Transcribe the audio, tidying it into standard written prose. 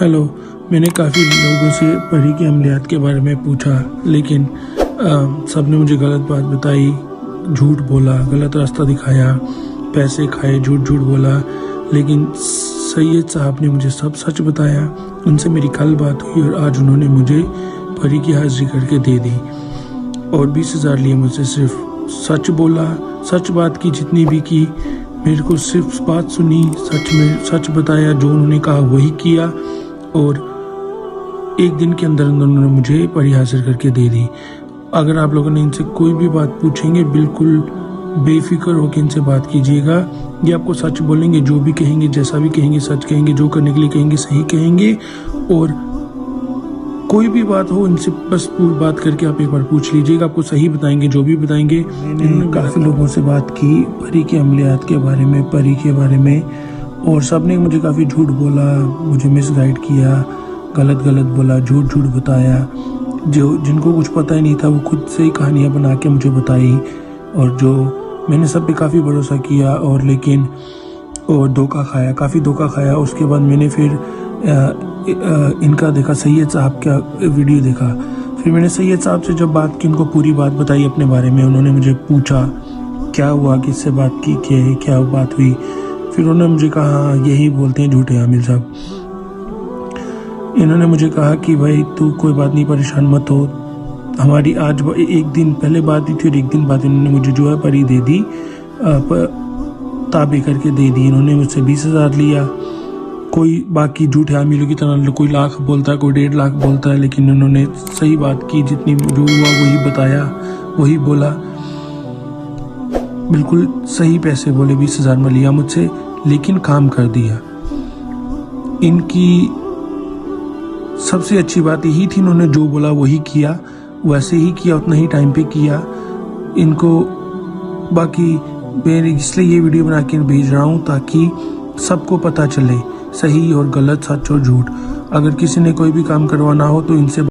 Hello. मैंने काफ़ी लोगों से परी के अमलियात के बारे में पूछा, लेकिन सब ने मुझे गलत बात बताई, झूठ बोला, गलत रास्ता दिखाया, पैसे खाए, झूठ झूठ बोला। लेकिन सैयद साहब ने मुझे सब सच बताया। उनसे मेरी कल बात हुई और आज उन्होंने मुझे परी की हाजिरी करके दे दी और 20,000 लिए मुझसे। सिर्फ सच बोला, सच बात की, जितनी भी की मेरे को सिर्फ बात सुनी, सच में सच बताया, जो उन्होंने कहा वही किया और एक दिन के अंदर अंदर उन्होंने मुझे परी हाजिर करके दे दी। अगर आप लोगों ने इनसे कोई भी बात पूछेंगे, बिल्कुल बेफिक्र होकर इनसे बात कीजिएगा। ये आपको सच बोलेंगे, जो भी कहेंगे, जैसा भी कहेंगे सच कहेंगे, जो करने के लिए कहेंगे सही कहेंगे। और कोई भी बात हो इनसे बस पूरी बात करके आप एक बार पूछ लीजिएगा, आपको सही बताएंगे, जो भी बताएंगे। मैंने काफ़ी लोगों से बात की परी के अमलियात के बारे में, परी के बारे में, और सब ने मुझे काफ़ी झूठ बोला, मुझे मिसगाइड किया, गलत बोला, झूठ बताया। जो जिनको कुछ पता ही नहीं था वो खुद से ही कहानियाँ बना के मुझे बताई, और जो मैंने सब पे काफ़ी भरोसा किया और लेकिन और धोखा खाया, काफ़ी धोखा खाया। उसके बाद मैंने फिर इनका देखा, सैयद साहब का वीडियो देखा। फिर मैंने सैयद साहब से जब बात की, उनको पूरी बात बताई अपने बारे में। उन्होंने मुझे पूछा क्या हुआ, किससे बात की, क्या बात हुई। फिर उन्होंने मुझे कहा यही बोलते हैं झूठे आमिर साहब। इन्होंने मुझे कहा कि भाई तू कोई बात नहीं, परेशान मत हो। हमारी आज एक दिन पहले बात हुई थी और एक दिन बाद इन्होंने मुझे जो है परी दे दी, ताबे करके दे दी। इन्होंने मुझसे 20,000 लिया। कोई बाकी झूठे आमिलों की तरह कोई लाख बोलता है, कोई 1.5 लाख बोलता है, लेकिन उन्होंने सही बात की, जितनी जो हुआ वही बताया, वही बोला। बिल्कुल सही पैसे बोले, 20,000 में लिया मुझसे, लेकिन काम कर दिया। इनकी सबसे अच्छी बात यही थी, इन्होंने जो बोला वही किया, वैसे ही किया, उतना ही टाइम पे किया। इनको बाकी मैं इसलिए ये वीडियो बना के भेज रहा हूँ ताकि सबको पता चले सही और गलत, सच और झूठ। अगर किसी ने कोई भी काम करवाना हो तो इनसे